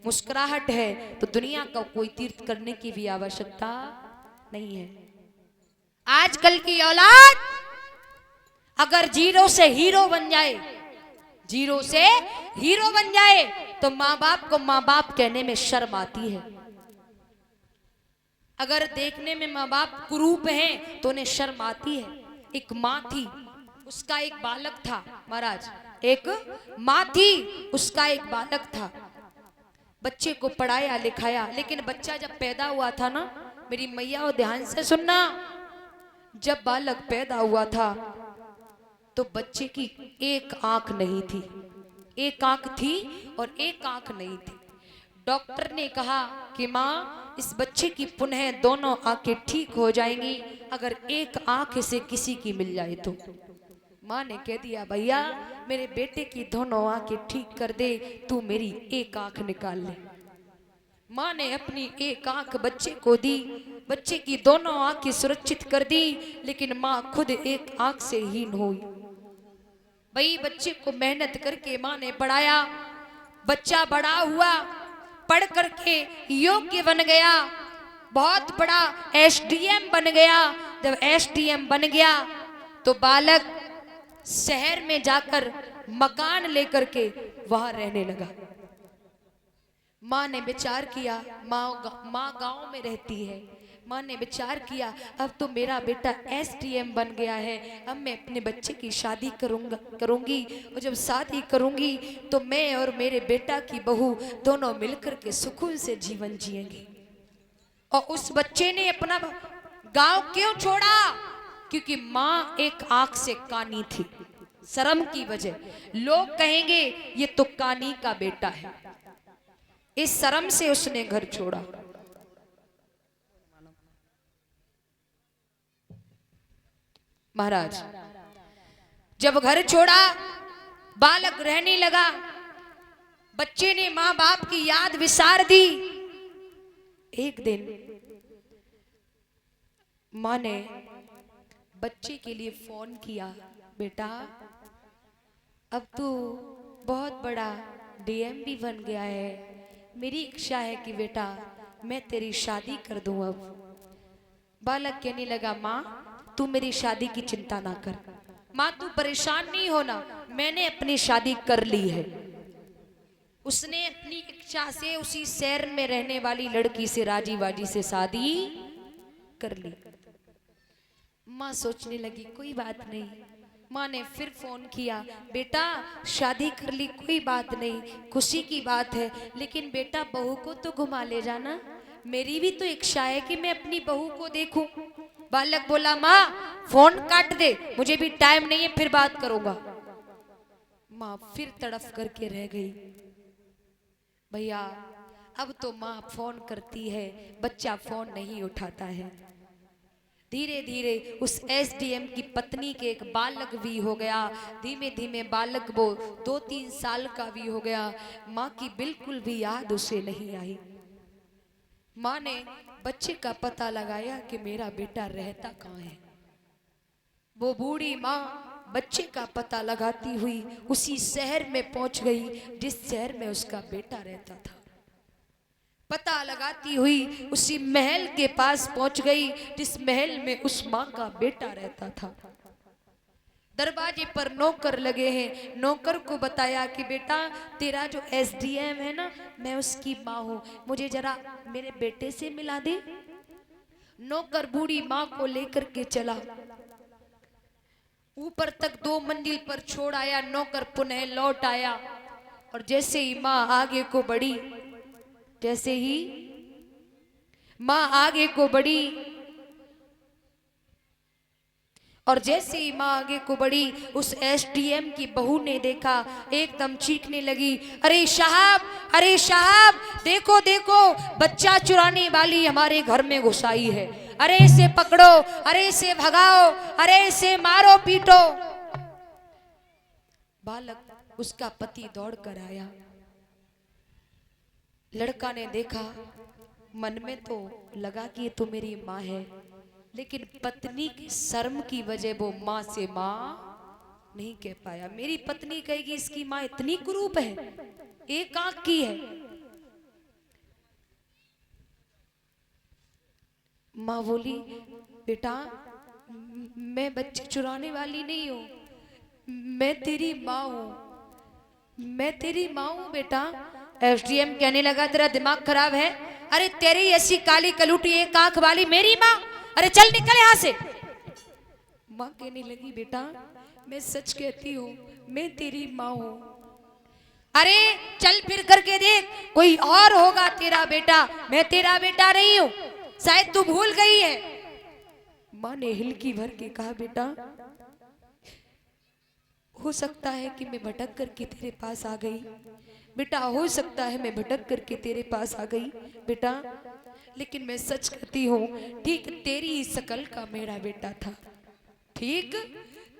मुस्कुराहट है तो दुनिया का कोई तीर्थ करने की भी आवश्यकता नहीं है। आजकल की औलाद अगर जीरो से हीरो बन जाए, जीरो से हीरो बन जाए तो माँ बाप को माँ बाप कहने में शर्म आती है। अगर देखने में माँ बाप कुरूप हैं तो उन्हें शर्म आती है। एक माँ थी, उसका एक बालक था महाराज, एक माँ थी, उसका एक बालक था। बच्चे को पढ़ाया लिखाया, लेकिन बच्चा जब पैदा हुआ था ना, मेरी मैया और ध्यान से सुनना, जब बालक पैदा हुआ था तो बच्चे की एक आंख नहीं थी, एक आंख थी और एक आंख नहीं थी। डॉक्टर ने कहा कि माँ इस बच्चे की पुनः दोनों आंखें ठीक हो जाएंगी अगर एक आंख से किसी की मिल जाए तो। माँ ने कह दिया भैया मेरे बेटे की दोनों आंखें ठीक कर दे, तू मेरी एक आंख निकाल ले। माँ ने अपनी एक आंख बच्चे को दी, बच्चे की दोनों आंखें सुरक्षित कर दी, लेकिन माँ खुद एक आंख से हीन हुई। भाई बच्चे को मेहनत करके माँ ने पढ़ाया, बच्चा बड़ा हुआ, पढ़ करके योग्य बन गया, बहुत बड़ा एसडीएम बन गया। जब एसडीएम बन गया तो बालक शहर में जाकर मकान लेकर के वहां रहने लगा। माँ ने विचार किया, माँ गांव में रहती है, माँ ने विचार किया अब तो मेरा बेटा एसडीएम बन गया है, अब मैं अपने बच्चे की शादी करूंगी और जब शादी करूंगी तो मैं और मेरे बेटा की बहू दोनों मिलकर के सुकून से जीवन जिएंगे। और उस बच्चे ने अपना गांव क्यों छोड़ा? क्योंकि माँ एक आंख से कानी थी, शर्म की वजह लोग कहेंगे ये तो कानी का बेटा है, इस शर्म से उसने घर छोड़ा। महाराज जब घर छोड़ा, बालक रहने लगा, बच्चे ने माँ बाप की याद विसार दी। एक दिन माँ ने बच्चे के लिए फोन किया, बेटा अब तू बहुत बड़ा डीएम भी बन गया है, मेरी इच्छा है कि बेटा मैं तेरी शादी कर दूं। अब बालक कहने लगा माँ तू मेरी शादी की चिंता ना कर, माँ तू परेशान नहीं होना, मैंने अपनी शादी कर ली है। उसने अपनी इच्छा से उसी शहर में रहने वाली लड़की से राजी बाजी से शादी कर ली। माँ सोचने लगी कोई बात नहीं। माँ ने फिर फोन किया, बेटा शादी कर ली कोई बात नहीं, खुशी की बात है, लेकिन बेटा बहू को तो घुमा ले जाना, मेरी भी तो इच्छा है कि मैं अपनी बहू को देखूं। बालक बोला माँ फोन काट दे, मुझे भी टाइम नहीं है, फिर बात करूंगा। माँ फिर तड़फ करके रह गई। भैया अब तो माँ फोन करती है, बच्चा फोन नहीं उठाता है। धीरे धीरे उस एसडीएम की पत्नी के एक बालक भी हो गया, धीमे धीमे बालक वो 2-3 साल का भी हो गया। माँ की बिल्कुल भी याद उसे नहीं आई। माँ ने बच्चे का पता लगाया कि मेरा बेटा रहता कहाँ है। वो बूढ़ी माँ बच्चे का पता लगाती हुई उसी शहर में पहुंच गई जिस शहर में उसका बेटा रहता था। पता लगाती हुई उसी महल के पास पहुंच गई जिस महल में उस माँ का बेटा रहता था। दरवाजे पर नौकर लगे हैं, नौकर को बताया कि बेटा तेरा जो एसडीएम है ना, मैं उसकी माँ हूँ, मुझे जरा मेरे बेटे से मिला दे। नौकर बूढ़ी माँ को लेकर के चला, ऊपर तक 2 मंजिल पर छोड़ आया। नौकर पुनः लौट आया और जैसे ही माँ आगे को बढ़ी, जैसे ही माँ आगे को बढ़ी और जैसे ही माँ आगे को बढ़ी, उस एसडीएम की बहू ने देखा, एकदम चीखने लगी, अरे साहब देखो देखो बच्चा चुराने वाली हमारे घर में घुस आई है, अरे इसे पकड़ो, अरे इसे भगाओ, अरे इसे मारो पीटो। बालक उसका पति दौड़ कर आया। लड़का ने देखा, मन में तो लगा कि ये तो मेरी माँ है, लेकिन पत्नी की शर्म की वजह वो माँ से माँ नहीं कह पाया। मेरी पत्नी कहेगी इसकी माँ इतनी कुरूप है, एक आंख की है। माँ बोली बेटा मैं बच्चे चुराने वाली नहीं हूँ, मैं तेरी माँ हूँ, मैं तेरी माँ हूँ बेटा। एसडीएम कहने लगा तेरा दिमाग खराब है, अरे तेरी ऐसी काली कलूटी एक आंख वाली मेरी माँ, अरे चल निकल यहाँ से। माँ कहने लगी बेटा मैं सच कहती हूँ, मैं तेरी माँ हूँ। अरे चल फिर करके देख, कोई और होगा तेरा बेटा, मैं तेरा बेटा नहीं हूँ, शायद तू भूल गई है। माँ ने हिलकी भर के कहा बेटा हो सकता है कि मैं भटक करके तेरे पास आ गई बेटा, हो सकता है मैं भटक करके तेरे पास आ गई बेटा, लेकिन मैं सच कहती हूँ ठीक तेरी ही शकल का मेरा बेटा था, ठीक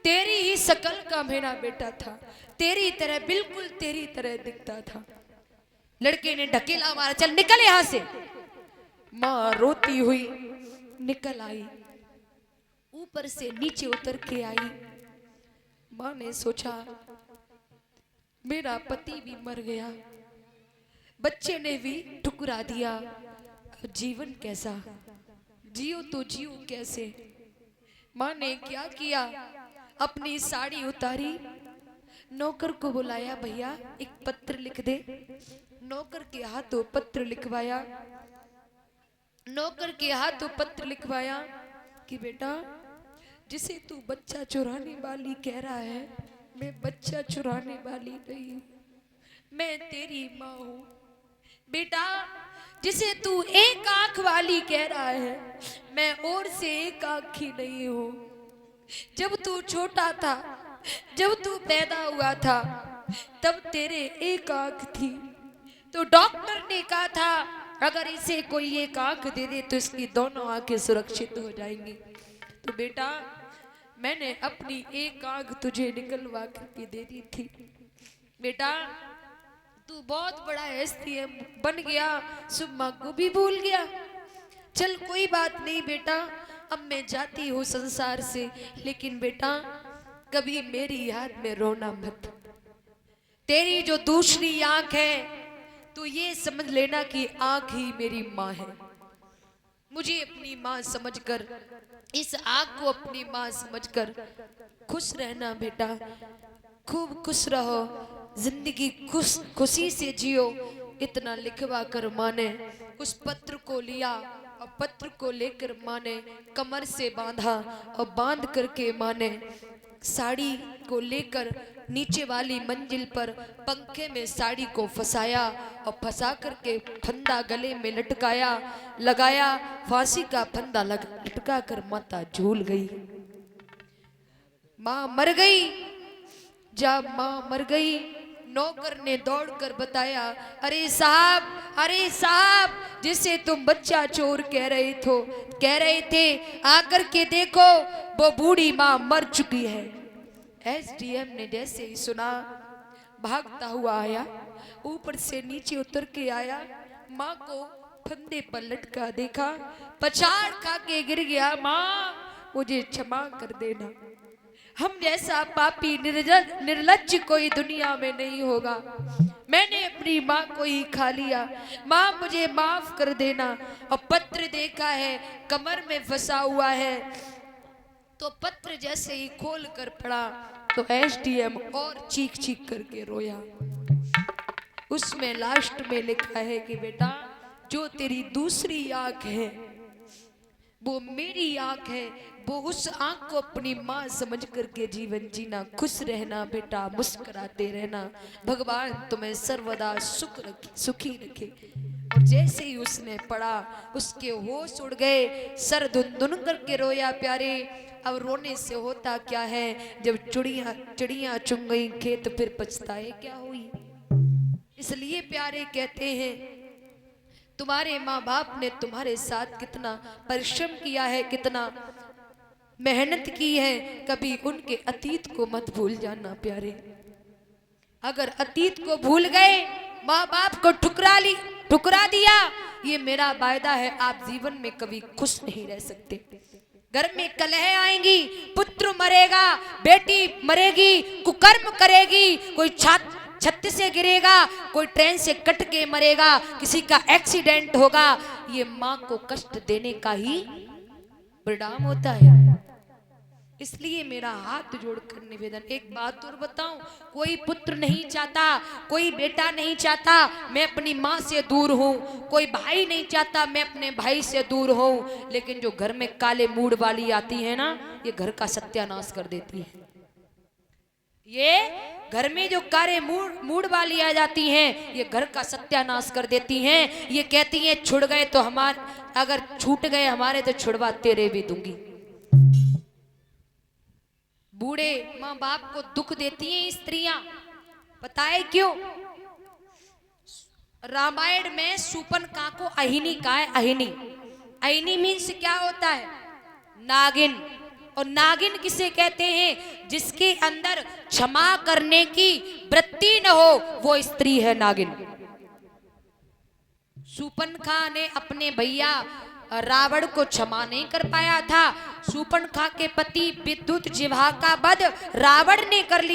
तेरी ही शकल का मेरा बेटा था, तेरी तरह बिल्कुल तेरी तरह दिखता था। लड़के ने ढकेला मारा, चल निकल यहां से। माँ रोती हुई निकल आई, ऊपर से नीचे उतर के आई। माँ ने सोचा मेरा पति भी मर गया, बच्चे ने भी ठुकरा दिया, अब जीवन कैसा, जियो तो जियो कैसे। माँ ने क्या किया, अपनी साड़ी उतारी, नौकर को बुलाया, भैया एक पत्र लिख दे। नौकर के हाथों पत्र लिखवाया, नौकर के हाथों पत्र लिखवाया कि बेटा जिसे तू बच्चा चुराने वाली कह रहा है, मैं बच्चा चुराने वाली नहीं हूँ, मैं तेरी माँ हूँ। बेटा जिसे तू एक आंख वाली कह रहा है, मैं और से एक आंख ही नहीं हूँ। जब तू छोटा था, जब तू पैदा हुआ था, तब तेरे एक आंख थी, तो डॉक्टर ने कहा था अगर इसे कोई एक आंख दे दे तो इसकी दोनों आंखें सुरक्षित हो जाएंगी। तो बेटा मैंने अपनी एक आंख तुझे निकलवा करके दे दी थी। बेटा तू बहुत बड़ा एसडीएम बन गया, सुम्मा को भी भूल गया। चल कोई बात नहीं बेटा, अब मैं जाती हूँ संसार से, लेकिन बेटा कभी मेरी याद में रोना मत। तेरी जो दूसरी आंख है तो ये समझ लेना कि आंख ही मेरी माँ है। मुझे अपनी माँ समझकर, इस आंख को अपनी माँ समझकर खुश रहना बेटा, खूब खुश रहो, जिंदगी खुशी से जियो। इतना लिखवा कर माँ ने उस पत्र को लिया और पत्र को लेकर माँ ने कमर से बांधा और बांध करके माँ ने साड़ी को लेकर नीचे वाली मंजिल पर पंखे में साड़ी को फंसाया और फंसा करके फंदा गले में लटकाया, लगाया, फांसी का फंदा लटका कर माता झूल गई। माँ मर गई। जब माँ मर गई नौकर ने दौड़कर बताया, अरे साहब जिसे तुम बच्चा चोर कह रहे थे आकर के देखो वो बूढ़ी माँ मर चुकी है। एसडीएम ने जैसे ही सुना भागता हुआ आया, ऊपर से नीचे उतर के आया, माँ को फंदे पर लटका देखा, पछाड़ खा के गिर गया, माँ मुझे क्षमा कर देना, हम जैसा पापी निर्लज्ज कोई दुनिया में नहीं होगा, मैंने अपनी माँ को ही खा लिया, माँ मुझे माफ कर देना। और पत्र देखा है कमर में फंसा हुआ है, तो पत्र जैसे ही खोल कर पड़ा तो एसडीएम और चीख चीख करके रोया। उसमें लास्ट में लिखा है कि बेटा जो तेरी दूसरी आंख है वो मेरी आंख है, वो उस आंख को अपनी माँ समझ करके जीवन जीना, खुश रहना बेटा, मुस्कुराते रहना, भगवान तुम्हें सर्वदा सुखी रखे। और जैसे ही उसने पढ़ा उसके होश उड़ गए, सर धुन करके रोया प्यारे। अब रोने से होता क्या है, जब चिड़िया चुन गई खेत फिर पछताए क्या हुई। इसलिए प्यारे कहते हैं तुम्हारे माँ बाप ने तुम्हारे साथ कितना परिश्रम किया है, कितना मेहनत की है, कभी उनके अतीत को मत भूल जाना प्यारे। अगर अतीत को भूल गए, माँ बाप को ठुकरा दिया, ये मेरा वायदा है आप जीवन में कभी खुश नहीं रह सकते। घर में कलह आएंगी, पुत्र मरेगा, बेटी मरेगी, कुकर्म करेगी, कोई छत से गिरेगा, कोई ट्रेन से कट के मरेगा, किसी का एक्सीडेंट होगा, ये माँ को कष्ट देने का ही परिणाम होता है। इसलिए मेरा हाथ जोड़कर निवेदन, एक बात और बताऊं, कोई पुत्र नहीं चाहता, कोई बेटा नहीं चाहता मैं अपनी माँ से दूर हूं, कोई भाई नहीं चाहता मैं अपने भाई से दूर हूं, लेकिन जो घर में काले मूड वाली आती है ना, ये घर का सत्यानाश कर देती है। ये घर में जो कारे मूड वाली आ जाती हैं, ये घर का सत्यानाश कर देती हैं। ये कहती हैं छुड़ गए तो हमारे, अगर छूट गए हमारे तो छुड़वा तेरे भी दूंगी। बूढ़े माँ बाप को दुख देती हैं स्त्रियां, पता है क्यों? रामायण में सूपनखा को अहिनी कहा है। अहिनी, अहिनी मीन्स क्या होता है? नागिन। और नागिन किसे कहते हैं? जिसके अंदर क्षमा करने की वृत्ति न हो, वो स्त्री है नागिन। सूपनखा ने अपने भैया रावण को क्षमा नहीं कर पाया था। सूपनखा के पति विद्युत जिह्वा का वध रावण ने कर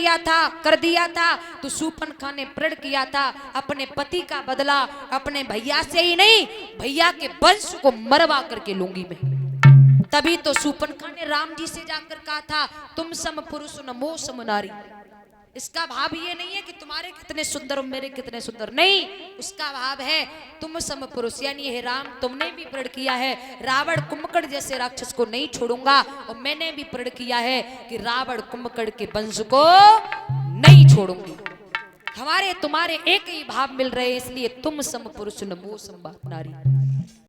दिया था। तो सूपनखा ने प्रण किया था अपने पति का बदला अपने भैया से ही नहीं, भैया के वंश को मरवा करके लूंगी मैं। तभी तो सूपनखा ने राम जी से जाकर कहा था तुम सम पुरुष न मोह सम नारी। इसका भाव ये नहीं है कि तुम्हारे कितने सुंदर और मेरे कितने सुंदर, नहीं, उसका भाव है तुम सम पुरुष, यानी हे राम तुमने भी प्रण किया है रावण कुंभकर्ण जैसे राक्षस को नहीं छोड़ूंगा, और मैंने भी प्रण किया है कि रावण कुंभकर्ण के वंश को नहीं छोड़ूंगी। हमारे तुम्हारे एक ही भाव मिल रहे, इसलिए तुम सम पुरुष न मोह सम नारी।